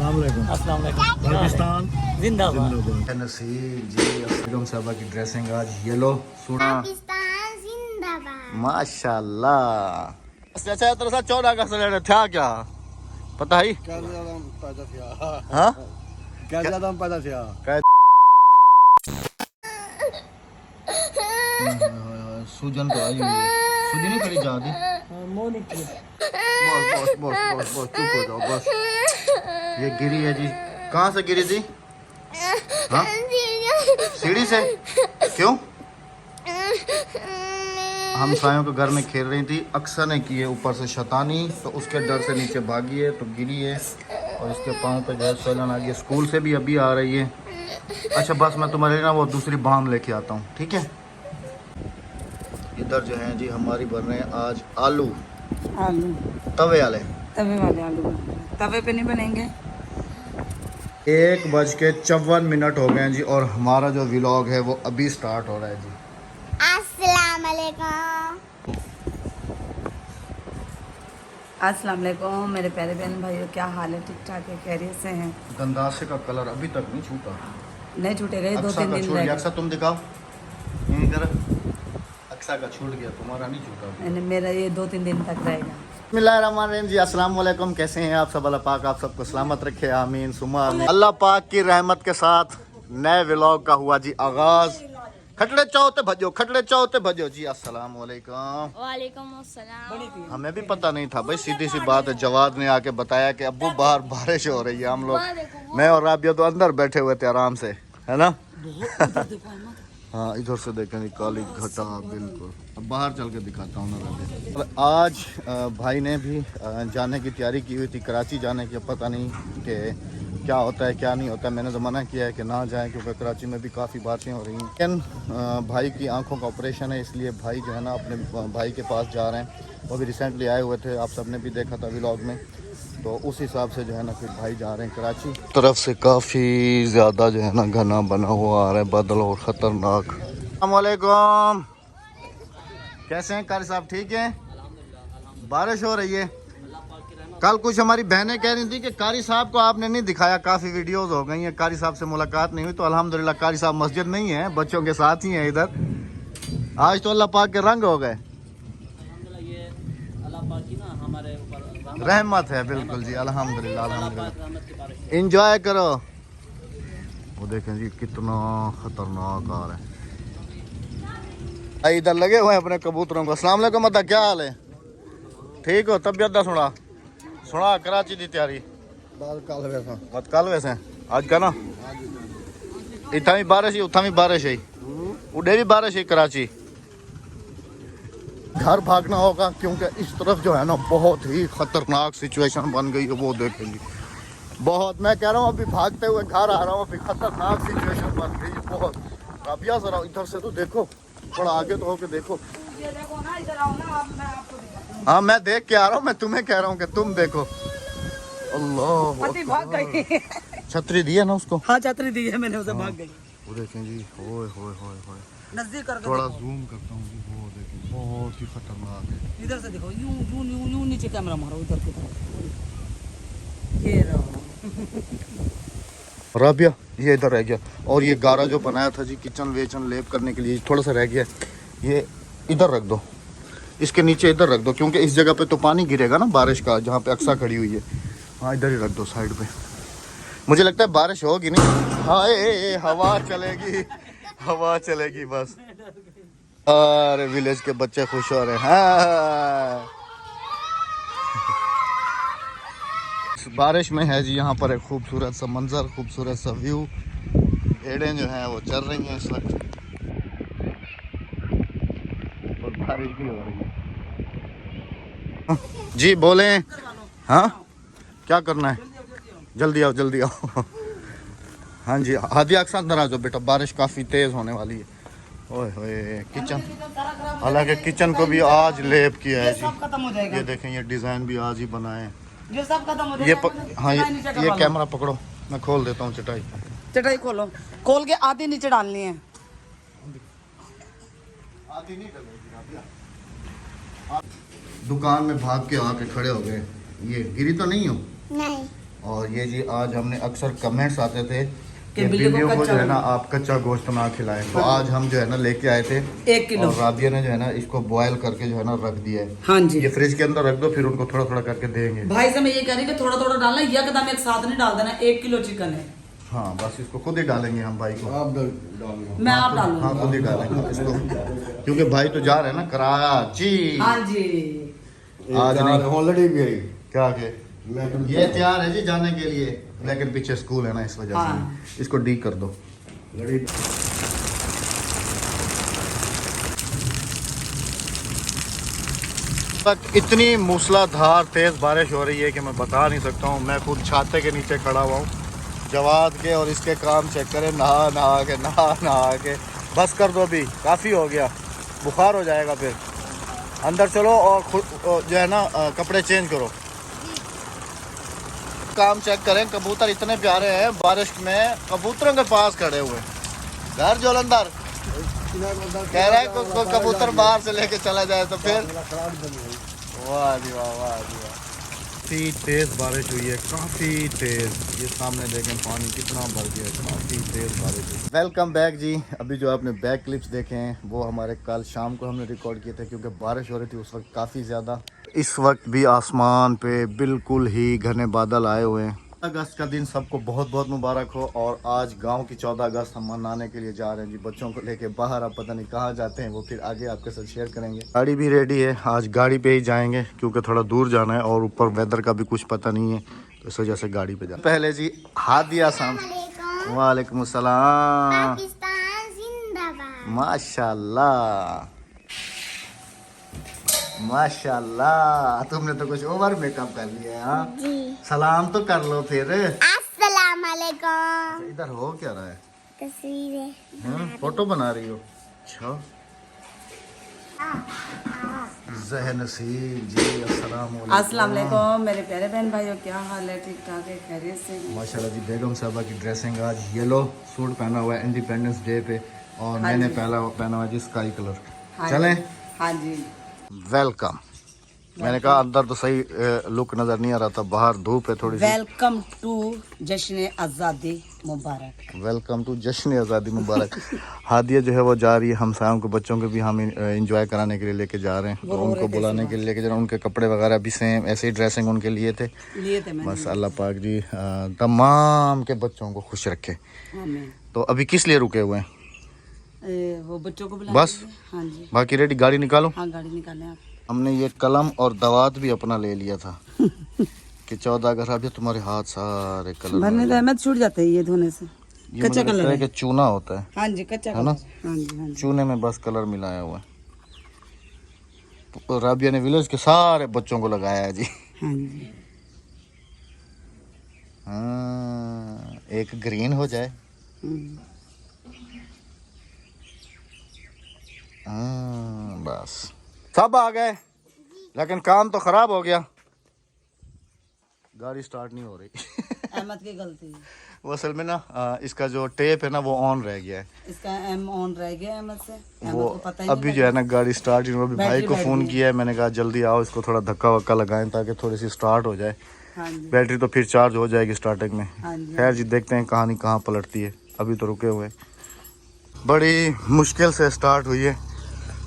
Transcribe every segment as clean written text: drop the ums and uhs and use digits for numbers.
अस्सलाम वालेकुम। पाकिस्तान जिंदाबाद। नसीर जी बेगम साहबा की ड्रेसिंग आज येलो सोना माशाल्लाह। अच्छा तेरे साथ 14 अगस्त था क्या पता है? हाँ क्या ज्यादा हम पैदा थे सूजन तो आई हुई है। सूजन नहीं करी जाती। बस चुप हो जाओ बस। ये गिरी है जी। कहाँ से गिरी थी? हाँ सीढ़ी से। क्यों? हम सायों के घर में खेल रही थी, अक्सर ने की है ऊपर से शैतानी, तो उसके डर से नीचे भागी है तो गिरी है और इसके पाँव पे जो है सलन आ गई। स्कूल से भी अभी आ रही है। अच्छा बस मैं तुम्हारे लिए ना वो दूसरी बाम लेके आता हूँ, ठीक है? इधर जो है जी हमारी बन रहे हैं आज आलू तवे वाले आलू तवे पे नहीं बनेंगे। 1:54 हो गए हैं जी और हमारा जो व्लॉग है वो अभी स्टार्ट हो रहा है जी। अस्सलाम वालेकुम मेरे प्यारे बहन भाइयों, क्या हाल है? ठीक ठाक है, खैरियत से हैं? गंदासे का कलर अभी तक नहीं छूटा। नहीं छूटेगा, ये 2-3 दिन छूट गया। लगेगा। अक्सा तुम दिखाओ इधर। अक्सा का छूट गया, तुम्हारा नहीं छूटा। मेरा ये 2-3 दिन तक रहेगा। बिस्मिल्लाहिर्रहमानिर्रहीम जी। अस्सलाम वालेकुम। कैसे हैं आप सब? अल्लाह पाक आप सबको सलामत रखे, आमीन सुमा आमीन। अल्लाह पाक की रहमत के साथ नए व्लॉग का हुआ जी आगाज। खटड़े चौथे भजो जी। अस्सलाम वालेकुम। वालेकुम अस्सलाम। हमें भी पता नहीं था भाई, सीधी सी बात है। जवाद ने आके बताया कि अब्बू बाहर बारिश हो रही है। हम लोग, मैं और राबिया तो अंदर बैठे हुए थे आराम से, है ना? हाँ इधर से देखें काली घटा बिल्कुल। अब बाहर चल के दिखाता हूँ ना। आज भाई ने भी जाने की तैयारी की हुई थी कराची जाने की। पता नहीं कि क्या होता है क्या नहीं होता है। मैंने तो मना किया है कि ना जाएं क्योंकि कराची में भी काफ़ी बातें हो रही हैं। लेकिन भाई की आंखों का ऑपरेशन है, इसलिए भाई जो है ना अपने भाई के पास जा रहे हैं। वो भी रिसेंटली आए हुए थे, आप सबने भी देखा था व्लॉग में। तो उस हिसाब से जो है ना फिर भाई जा रहे हैं कराची। तरफ से काफ़ी ज़्यादा जो है ना घना बना हुआ आ रहा है बादल और ख़तरनाक। अस्सलाम वालेकुम। कैसे हैं कारी साहब? ठीक हैं? बारिश हो रही है। कल कुछ हमारी बहनें कह रही थी कि कारी साहब को आपने नहीं दिखाया, काफ़ी वीडियोस हो गई हैं, कारी साहब से मुलाकात नहीं हुई। तो अल्हम्दुलिल्लाह कारी साहब मस्जिद नहीं है, बच्चों के साथ ही हैं इधर। आज तो अल्लाह पाक के रंग हो गए। रहमत है बिल्कुल जी। अल्हम्दुलिल्लाह अल्हम्दुलिल्लाह। इंजॉय करो। वो देखें जी कितना खतरनाक आ रहा है। इधर लगे हुए हैं अपने कबूतरों को। अस्सलाम वालेकुम अदा, क्या हाल है? ठीक हो? तबीयत दा सुना कराची की तैयारी कल वैसे आज का ना इतना भी बारिश ही उतना भी बारिश है, उड़े भी बारिश है कराची। घर भागना होगा क्योंकि इस तरफ जो है ना बहुत ही खतरनाक सिचुएशन बन गई है। वो देखेंगे बहुत, मैं कह रहा हूँ अभी भागते हुए घर आ रहा हूँ, अभी खतरनाक सिचुएशन बन गई है बहुत। राबिया जरा इधर से तो देखो, थोड़ा आगे तो होके देखो। हाँ मैं देख के आ रहा हूँ, मैं तुम्हें कह रहा हूँ कि तुम देखो। अल्लाह भाग गई। छतरी दी है ना उसको? हाँ छतरी दी है मैंने, उसे भाग गई। वो देखें जी, होए होए होए होए। नजदीक कर थोड़ा जूम करता हूँ जी। वो देखें बहुत ही खतरनाक है। इधर से देखो, यूं यूं यूं यूं नीचे कैमरा मारो उधर की तरफ। ये रहो। राबिया ये इधर रह गया। और ये गारा जो बनाया था जी किचन वेचन लेप करने के लिए, थोड़ा सा रह गया। ये इधर रख दो, इसके नीचे इधर रख दो, क्योंकि इस जगह पे तो पानी गिरेगा ना बारिश का, जहाँ पे अक्सा खड़ी हुई है। हाँ इधर ही रख दो साइड पे। मुझे लगता है बारिश होगी नहीं। हाँ हवा चलेगी, हवा चलेगी बस। अरे विलेज के बच्चे खुश हो रहे हैं। हाँ। बारिश में है जी यहाँ पर एक खूबसूरत सा मंजर, खूबसूरत सा व्यू। भेड़ें जो हैं वो चल रही हैं इस वक्त और बारिश भी हो रही है। जी बोले। हाँ क्या करना है? जल्दी आओ जल्दी आओ। हाँ जी हादिया अक्सर अंदर आ जाओ बेटा, बारिश काफ़ी तेज़ होने वाली है। ओए होए किचन, हालांकि किचन को भी आज लेप किया है जी। ये देखें ये डिज़ाइन भी आज ही बनाए हैं। ये सब खत्म हो ये हाँ ये कैमरा पकड़ो, मैं खोल देता हूँ चटाई। चटाई खोलो, खोल के आधी नीचे डालनी है। आधी नहीं डलेगी। दुकान में भाग के आके खड़े हो गए। ये गिरी तो नहीं हो? नहीं। और ये जी आज हमने अक्सर कमेंट्स आते थे कि बिल्ली को बिल्लियों को जो है ना कच्चा आप कच्चा गोश्त ना खिलाएं, तो आज हम जो है ना लेके आए थे 1 किलो। और राबिया ने जो है ना इसको बॉयल करके जो है ना रख दिया है। हाँ जी ये फ्रिज के अंदर रख दो, फिर उनको थोड़ा थोड़ा करके देंगे। भाई से मैं ये कह रही कि थोड़ा थोड़ा डालना, एकदम एक साथ नहीं डाल देना। 1 किलो चिकन है। हाँ बस इसको खुद ही डालेंगे हम भाई को। आप डालो। मैं आप हाँ डालूंगा। खुद ही डालेंगे इसको, क्योंकि भाई तो जा रहे हैं ना कराची। हाँ जी आज नहीं ऑलरेडी गई। क्या के ये तैयार है जी जाने के लिए, लेकिन पीछे स्कूल है ना इस वजह हाँ। से इसको डी कर दो। लड़ी तक इतनी मूसलाधार तेज बारिश हो रही है कि मैं बता नहीं सकता हूँ। मैं खुद छाते के नीचे खड़ा हुआ हूँ। जवाद के और इसके काम चेक करें, नहा नहा के बस कर दो, अभी काफ़ी हो गया, बुखार हो जाएगा फिर। अंदर चलो और खुद जो है ना कपड़े चेंज करो। काम चेक करें, कबूतर इतने प्यारे हैं, बारिश में कबूतरों के पास खड़े हुए। घर जोलंदर कह रहा है कोई कबूतर बाहर से लेके चला जाए तो फिर। वाह जी वाह, वाह जी वाह। काफ़ी तेज़ बारिश हुई है, काफ़ी तेज़। ये सामने देखें पानी कितना भर गया है, काफ़ी तेज़ बारिश हुई। वेलकम बैक जी। अभी जो आपने बैक क्लिप्स देखे हैं वो हमारे कल शाम को हमने रिकॉर्ड किए थे, क्योंकि बारिश हो रही थी उस वक्त काफ़ी ज़्यादा। इस वक्त भी आसमान पे बिल्कुल ही घने बादल आए हुए हैं। अगस्त का दिन सबको बहुत बहुत मुबारक हो। और आज गांव की 14 अगस्त हम मनाने के लिए जा रहे हैं जी, बच्चों को लेके बाहर। आप पता नहीं कहाँ जाते हैं, वो फिर आगे आपके साथ शेयर करेंगे। गाड़ी भी रेडी है, आज गाड़ी पे ही जाएंगे क्योंकि थोड़ा दूर जाना है और ऊपर वेदर का भी कुछ पता नहीं है, तो इस वजह से गाड़ी पे जा। पहले जी हादिया साम, वालेकुम अस्सलाम, पाकिस्तान जिंदाबाद। माशाल्लाह माशाल्लाह, तुमने तो कुछ ओवर मेकअप कर लिया है। हाँ जी सलाम तो कर लो फिर। अस्सलाम वालेकुम। इधर हो क्या रहा है? तस्वीरें फोटो बना रही हो? अच्छा। जहनसीब जी अस्सलाम अस्सलाम वालेकुम मेरे प्यारे बहन भाइयों, क्या हाल है? ठीक ठाक है, खैरियत से? माशाल्लाह जी। बेगम साहबा की ड्रेसिंग आज येलो सूट पहना हुआ है इंडिपेंडेंस डे पे, और मैंने पहना हुआ जी स्काई कलर। चलें? हाँ जी वेलकम। मैंने कहा अंदर तो सही लुक नजर नहीं आ रहा था, बाहर धूप है थोड़ी सी। वेलकम टू जश्न आज़ादी मुबारक। वेलकम टू जश्न आज़ादी मुबारक। हादिया जो है वो जा रही है, हमसायों के बच्चों को भी हम इंजॉय कराने के लिए लेके जा रहे हैं, तो उनको बुलाने के लिए लेके जा रहे हैं। उनके कपड़े वगैरह भी सेम ऐसे ही ड्रेसिंग उनके लिए थे मैंने। बस। अल्लाह पाक जी तमाम के बच्चों को खुश रखे। आमीन। तो अभी किस लिए रुके हुए हैं? वो बच्चों को बुला बस? हाँ जी बाकी रेडी, गाड़ी निकालो। हाँ गाड़ी निकालें आप। हमने ये कलम और दवात भी अपना ले लिया था कि 14 अगस्त अभी तुम्हारे हाथ सारे कलर भरने तो अहमद छूट जाते हैं ये धोने से। ये कच्चा मुझे लगता कलर है कि चूना होता है हाँ जी कच्चा है ना? कलर। हाँ जी हाँ जी। चूने में बस कलर मिलाया हुआ है। तो राबिया ने विलेज के सारे बच्चों को लगाया है जी। हाँ जी हाँ, एक ग्रीन हो जाए। बस सब आ गए, लेकिन काम तो खराब हो गया, गाड़ी स्टार्ट नहीं हो रही। अहमद की गलती है। वो असल में ना इसका जो टेप है ना वो ऑन रह गया है, इसका एम ऑन रह गया अहमद से। अहमद वो को पता ही अभी नहीं जो है ना गाड़ी स्टार्ट ही नहीं हुई। अभी भाई को बैटरी फ़ोन बैठ गई। किया है, मैंने कहा जल्दी आओ, इसको थोड़ा धक्का वक्का लगाएं ताकि थोड़ी सी स्टार्ट हो जाए। हाँ जी बैटरी तो फिर चार्ज हो जाएगी स्टार्टिंग में। हाँ जी खैर जी देखते हैं कहानी कहाँ पलटती है। अभी तो रुके हुए हैं, बड़ी मुश्किल से स्टार्ट हुई है।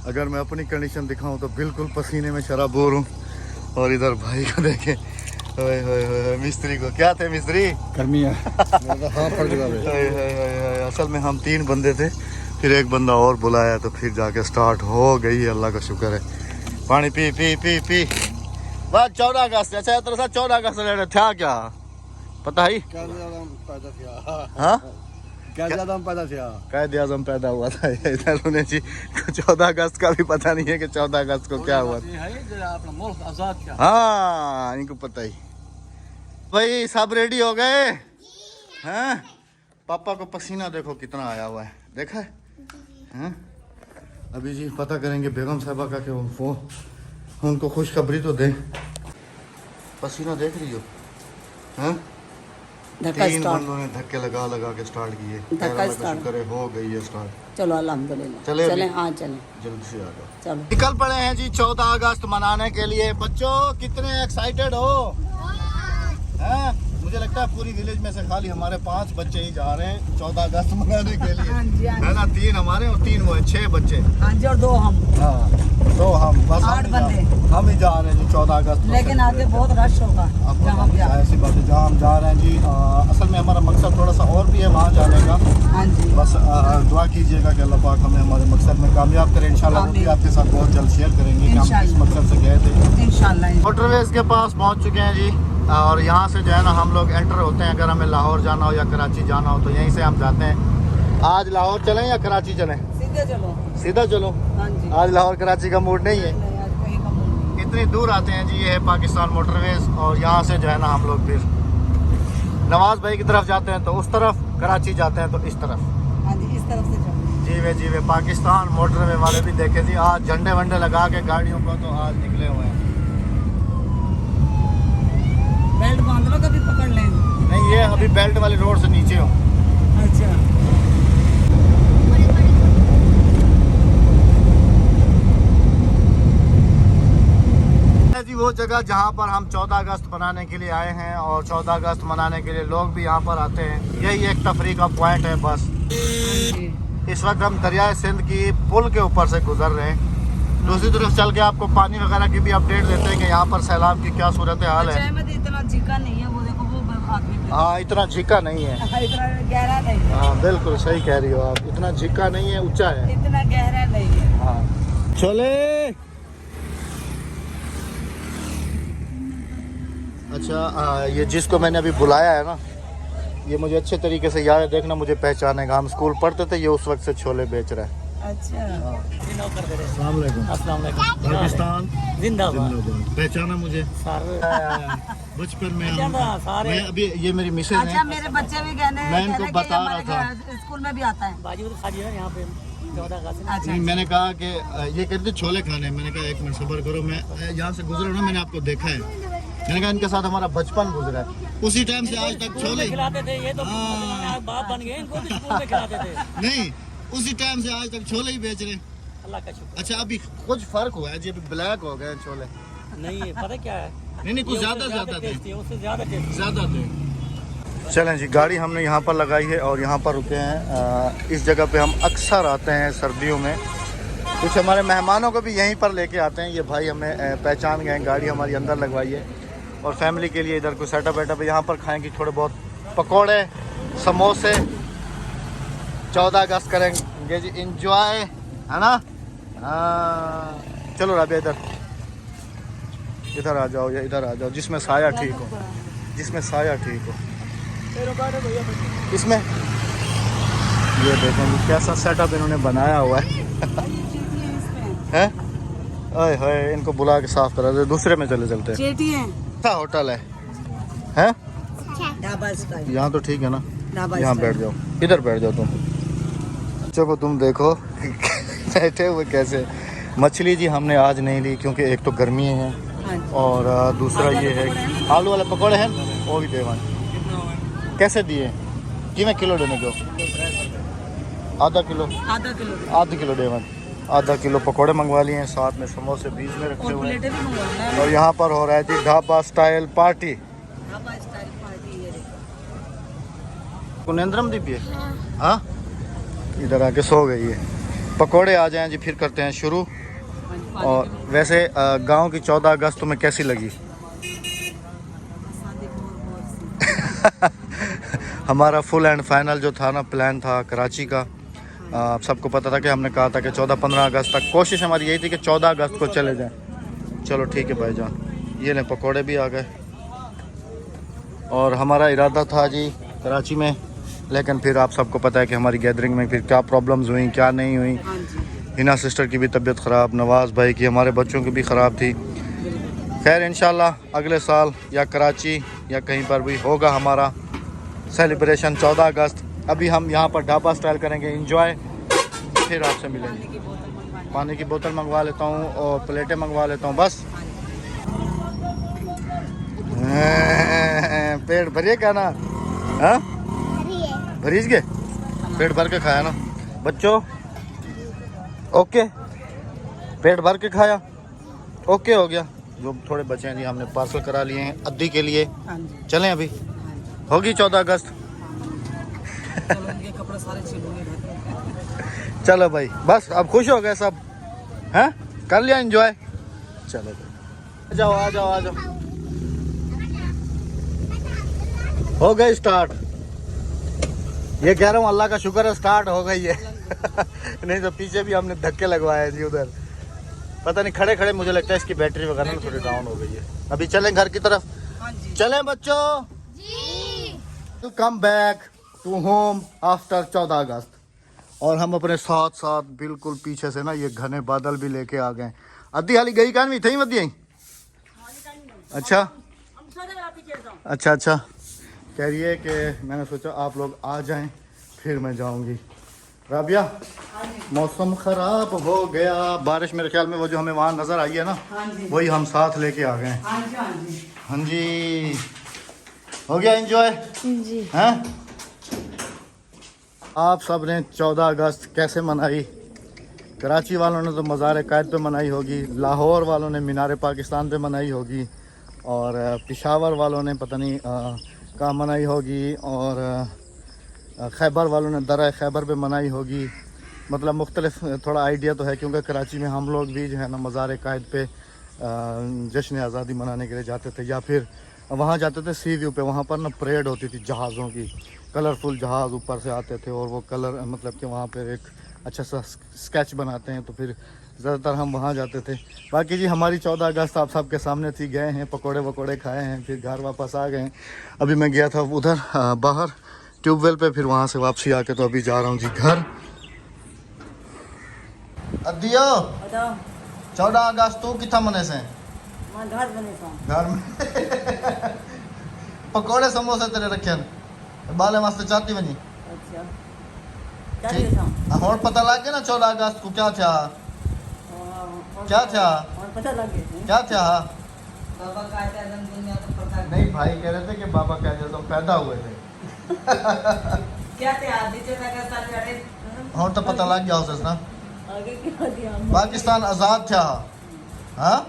अगर मैं अपनी कंडीशन दिखाऊं तो बिल्कुल पसीने में शराबोर हूँ। और इधर भाई को देखें, ओए होए होए, मिस्त्री को क्या थे मिस्त्री? गर्मी है। हाँ पड़ गया भाई। ओए होए होए, असल में हम 3 बंदे थे, फिर एक बंदा और बुलाया तो फिर जाके स्टार्ट हो गई है। अल्लाह का शुक्र है। पानी पी पी पी पी। बस 14 अगस्त, अच्छा तरह 14 अगस्त था क्या पता है? क्या ज्यादा पैदा किया? हाँ क्या ज्यादा पैदा किया? कायदे आज़म पैदा हुआ था इधर उन्हें जी। 14 अगस्त का भी पता नहीं है कि 14 अगस्त को क्या हुआ था। अपना मुल्क आजाद किया। हाँ इनको पता ही। भाई सब रेडी हो गए हैं? पापा को पसीना देखो कितना आया हुआ है, देखा है? हैं? अभी जी पता करेंगे बेगम साहबा का कि वो उनको खुशखबरी तो दें। पसीना देख रही हो? हैं? धक्का 3 स्टार्ट। बंदों ने धक्के लगा लगा के स्टार्ट किए। धक्का अल्लाह का स्टार्ट। शुक्र है हो गई है स्टार्ट। चलो अल्हम्दुलिल्लाह चले अभी? चले हाँ चले जल्दी से आ जाओ। चलो। निकल पड़े हैं जी 14 अगस्त मनाने के लिए। बच्चों कितने एक्साइटेड हो? हैं? मुझे लगता है पूरी विलेज में से खाली हमारे 5 बच्चे ही जा रहे हैं 14 अगस्त मनाने के लिए। हाँ जी, हाँ जी। है ना, 3 हमारे और 3 वो है, 6 बच्चे। हाँ जी, और 2 हम। हाँ, तो हम बस 8 बंदे। हम ही जा रहे हैं जी 14 अगस्त। लेकिन आगे बहुत रश होगा जहाँ भी आप। ऐसी बात है, जहाँ हम जा रहे हैं जी। असल में हमारा मकसद थोड़ा सा और भी है वहाँ जाने का। हाँ जी, बस दुआ कीजिएगा कि अल्लाह पाक हमें हमारे मकसद में कामयाब करें। इंशाल्लाह वो भी आपके साथ बहुत जल्द शेयर करेंगे कि हम किस मकसद से गए थे। इंशाल्लाह। मोटरवेज के पास पहुँच चुके हैं जी, और यहाँ से जो है ना हम लोग एंटर होते हैं। अगर हमें लाहौर जाना हो या कराची जाना हो तो यहीं से हम जाते हैं। आज लाहौर चलें या कराची चलें? सीधे चलो। सीधा चलो। हाँ जी। आज लाहौर कराची का मूड नहीं है। नहीं, आज कहीं का मूड नहीं। इतनी दूर आते हैं जी, ये है पाकिस्तान मोटरवेज। और यहाँ से जो है ना हम लोग फिर नवाज भाई की तरफ जाते हैं तो उस तरफ, कराची जाते हैं तो इस तरफ। हाँ जी, इस तरफ से चलो। जी वे पाकिस्तान मोटरवे वाले भी देखे जी, आज झंडे वंडे लगा के गाड़ियों को तो आज निकले हुए हैं। बेल्ट बांध लो, कभी पकड़ लें। नहीं, ये अभी बेल्ट वाली रोड से नीचे हो। अच्छा। जी वो जगह जहाँ पर हम 14 अगस्त मनाने के लिए आए हैं, और 14 अगस्त मनाने के लिए लोग भी यहाँ पर आते हैं। यही एक तफरीह का पॉइंट है बस। इस वक्त हम दरियाए सिंध की पुल के ऊपर से गुजर रहे हैं। दूसरी तरफ चल के आपको पानी वगैरह की भी अपडेट देते हैं कि यहाँ पर सैलाब की क्या सूरत हाल है। इतना झीका नहीं है, वो देखो वो आदमी। हाँ, इतना झीका नहीं है। इतना गहरा नहीं है। हाँ बिल्कुल सही कह रही हो आप, इतना झीका नहीं है, ऊंचा है। इतना गहरा नहीं है। हाँ चले। अच्छा, ये जिसको मैंने अभी बुलाया है ना, ये मुझे अच्छे तरीके से याद है, देखना मुझे पहचानेगा। हम स्कूल पढ़ते थे, ये उस वक्त से छोले बेच रहा है। अच्छा। अस्सलाम वालेकुम। पाकिस्तान जिंदाबाद। पहचाना मुझे? बचपन में मैं अभी, ये मेरी मिसेज है। अच्छा, मेरे बच्चे भी कहने, मैं इनको बता रहा था, स्कूल में भी आता है। बाजी तो खाजी है यहाँ पे 14 अगस्त। अच्छा। मैंने कहा कि ये कहते छोले खाने, मैंने कहा 1 मिनट सब्र करो, मैं यहाँ से गुजरा हूँ ना, मैंने आपको देखा है। मैंने कहा इनके साथ हमारा बचपन गुजरा है, उसी टाइम से आज तक छोले खिलाते थे। ये तो बाप बन गए, इनको भी स्कूल में खिलाते थे। नहीं, उसी टाइम से आज तक छोले ही बेच रहे हैं। अल्लाह का शुक्र। अच्छा, अभी कुछ फर्क हुआ है जी, अभी ब्लैक हो गए छोले। नहीं, पता क्या है, नहीं कुछ ज्यादा थे, उससे ज्यादा थे। चलें जी, गाड़ी हमने यहाँ पर लगाई है और यहाँ पर रुके हैं। इस जगह पे हम अक्सर आते हैं सर्दियों में। कुछ हमारे मेहमानों को भी यहीं पर लेके आते हैं। ये भाई हमें पहचान गए, गाड़ी हमारी अंदर लगवाई है। और फैमिली के लिए इधर कोई सेटअप वेटअप यहाँ पर खाएंगे, थोड़े बहुत पकोड़े समोसे। 14 अगस्त करेंगे जी इंजॉय, है ना। चलो राबिया इधर आ जाओ, या इधर आ जाओ, जिसमें साया ठीक हो, जिसमें साया ठीक हो। इसमें ये देखें कैसा सेटअप इन्होंने बनाया हुआ है। हैं? ओए होए, इनको बुला के साफ करा दे, दूसरे में चले चलते हैं। अच्छा होटल है, हैं? यहाँ तो ठीक है ना, यहाँ बैठ जाओ, इधर बैठ जाओ तुम। बच्चों को तुम देखो बैठे हुए कैसे। मछली जी हमने आज नहीं ली, क्योंकि एक तो गर्मी है और दूसरा ये है आलू वाले पकौड़े हैं वो भी देवन। कैसे दिए? किमें किलो देने को? आधा किलो देवन। आधा किलो पकौड़े मंगवा लिए हैं, साथ में समोसे बीच में रखे हुए हैं। और यहाँ पर हो रहा है जी ढाबा स्टाइल पार्टी। कुनेंद्रम दीप, हाँ इधर आके सो गई है। पकौड़े आ जाएं जी, फिर करते हैं शुरू। और वैसे गांव की 14 अगस्त तुम्हें कैसी लगी? हमारा फुल एंड फाइनल जो था ना प्लान था कराची का, सबको पता था कि हमने कहा था कि 14-15 अगस्त तक, कोशिश हमारी यही थी कि 14 अगस्त को चले जाएं। चलो ठीक है भाईजान, ये लें पकौड़े भी आ गए। और हमारा इरादा था जी कराची में, लेकिन फिर आप सबको पता है कि हमारी गैदरिंग में फिर क्या प्रॉब्लम्स हुई क्या नहीं हुई। हिना सिस्टर की भी तबीयत ख़राब, नवाज़ भाई की, हमारे बच्चों की भी ख़राब थी। खैर इंशाल्लाह अगले साल या कराची या कहीं पर भी होगा हमारा सेलिब्रेशन 14 अगस्त। अभी हम यहाँ पर ढाबा स्टाइल करेंगे इंजॉय, फिर आपसे मिलेंगे। पानी की बोतल मंगवा लेता हूँ और प्लेटें मंगवा लेता हूँ बस। पेट भरिए क्या ना? हाँ भरीज गए, पेट भर के खाया ना बच्चों? ओके, पेट भर के खाया, ओके हो गया। जो थोड़े बचे हैं जी हमने पार्सल करा लिए हैं अद्दी के लिए। चलें अभी होगी 14 अगस्त। चलो इनके कपड़े सारे छीलूंगे घर पे। चलो भाई बस अब खुश हो गए सब हैं, कर लिया एंजॉय। चलो भाई जाओ आ जाओ आ जाओ, हो गए स्टार्ट। ये कह रहा हूँ अल्लाह का शुक्र है स्टार्ट हो गई है नहीं तो पीछे भी हमने धक्के लगवाए जी उधर, पता नहीं खड़े खड़े मुझे लगता है इसकी बैटरी वगैरह ना थोड़ी डाउन हो गई है। अभी चलें घर की तरफ। हाँ जी। चलें बच्चों, welcome back to home after 14 अगस्त। और हम अपने साथ साथ बिल्कुल पीछे से ना ये घने बादल भी लेके आ गए। अद्धी हाली गई कान भी थी मत आई। अच्छा अच्छा अच्छा, कह रही है कि मैंने सोचा आप लोग आ जाएं फिर मैं जाऊंगी। राबिया मौसम खराब हो गया, बारिश मेरे ख्याल में वो जो हमें वहाँ नजर आई है ना हाँ जी। वही हम साथ लेके आ गए। हाँ जी हाँ जी। हाँ जी, हो गया एंजॉय जी। हैं। आप सब ने 14 अगस्त कैसे मनाई? कराची वालों ने तो मज़ार कायद पे मनाई होगी, लाहौर वालों ने मीनार पाकिस्तान पे मनाई होगी, और पेशावर वालों ने पता नहीं कहाँ मनाई होगी, और खैबर वालों ने दरा खैबर पे मनाई होगी। मतलब मुख्तलिफ थोड़ा आइडिया तो है, क्योंकि कराची में हम लोग भी जो है ना मज़ार कायद पे जश्न आज़ादी मनाने के लिए जाते थे, या फिर वहाँ जाते थे सी व्यू पे। वहाँ पर ना परेड होती थी जहाज़ों की, कलरफुल जहाज़ ऊपर से आते थे और वो कलर मतलब कि वहाँ पर एक अच्छा सा स्केच बनाते हैं, तो फिर ज़्यादातर हम वहाँ जाते थे। बाकी जी हमारी 14 अगस्त आप सबके सामने थी, गए हैं पकोड़े वकोड़े खाए हैं, फिर घर वापस आ गए हैं। अभी मैं गया था उधर बाहर ट्यूबवेल पे, फिर वहाँ से वापसी आके तो अभी जा रहा हूँ जी घर। अदियो बताओ 14 अगस्त तू कितना मने से? मैं घर बने था। घर में पकोड़े समोसे तेरे रखे बाले वास्ते चाहती बनी। अच्छा क्या ठीक। दिया था? और पता लग गया ना 14 अगस्त को क्या था? क्या था? और पता लग गया क्या था? बाबा का आदम दुनिया तो पता नहीं भाई कह रहे थे कि बाबा कह रहे थे पैदा हुए थे क्या थे आदि चला का साल चढ़े। और तो पता लग गया उसे ना आगे क्या दिया? पाकिस्तान आज़ाद था। हाँ,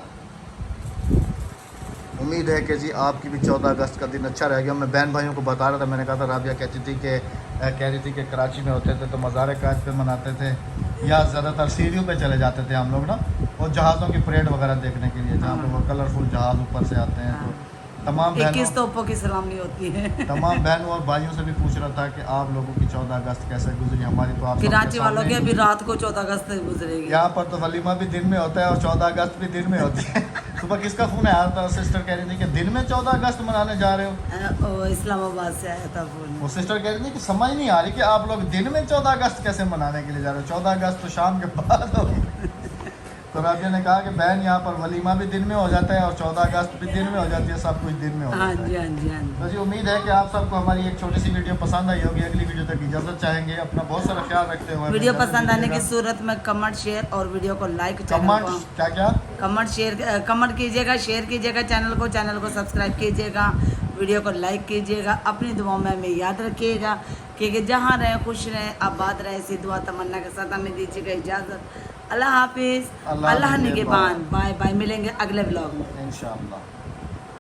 उम्मीद है कि जी आपकी भी 14 अगस्त का दिन अच्छा रहेगा। मैं बहन भाइयों को बता रहा था, मैंने कहा था राबिया कहती थी कि कह रही थी कि कराची में होते थे तो मज़ार कायद पे मनाते थे, या ज़्यादातर सीढ़ियों पे चले जाते थे हम लोग ना, वो जहाज़ों की परेड वगैरह देखने के लिए, जहाँ पे वो कलरफुल जहाज़ ऊपर से आते हैं। तो तमाम 21 तोपों की सलामी होती है। तमाम बहनों और भाइयों से भी पूछ रहा था कि आप लोगों की 14 अगस्त कैसे गुजरी। हमारी तो आप सबके कराची वालों सामने के अभी रात को 14 अगस्त तक गुजरेगी। यहाँ पर तो वलीमा भी दिन में होता है और 14 अगस्त भी दिन में होती है। सुबह किसका फ़ोन आया था? सिस्टर कह रही थी कि दिन में 14 अगस्त मनाने जा रहे हो। वो इस्लामाबाद से आया था फोन। वो सिस्टर कह रही थी कि समझ नहीं आ रही कि आप लोग दिन में 14 अगस्त कैसे मनाने के लिए जा रहे हो, 14 अगस्त तो शाम के बाद होगी। तो राबिया ने कहा कि बहन यहाँ पर वलीमा भी दिन में हो जाता है और 14 अगस्त भी दिन में हो जाती है, सब कुछ दिन में हो हाँ जाता जी है। हाँ जी हाँ जी। तो जी उम्मीद है कि आप सबको हमारी एक छोटी सी वीडियो पसंद आई होगी। अगली वीडियो तक इजाज़त चाहेंगे, अपना बहुत सारा ख्याल रखते हुए वीडियो पसंद आने की सूरत में कमेंट शेयर और वीडियो को लाइक कमेंट क्या क्या कमेंट कीजिएगा, शेयर कीजिएगा, चैनल को सब्सक्राइब कीजिएगा, वीडियो को लाइक कीजिएगा, अपनी दुआओं में हमें याद रखिएगा कि जहाँ रहें खुश रहें आबाद रहें। इसी दुआ तमन्ना के साथ हमें दीजिएगा इजाज़त। अल्लाह हाफिज़, अल्लाह निगहबान। बाय बाय, मिलेंगे अगले ब्लॉग में इंशाअल्लाह।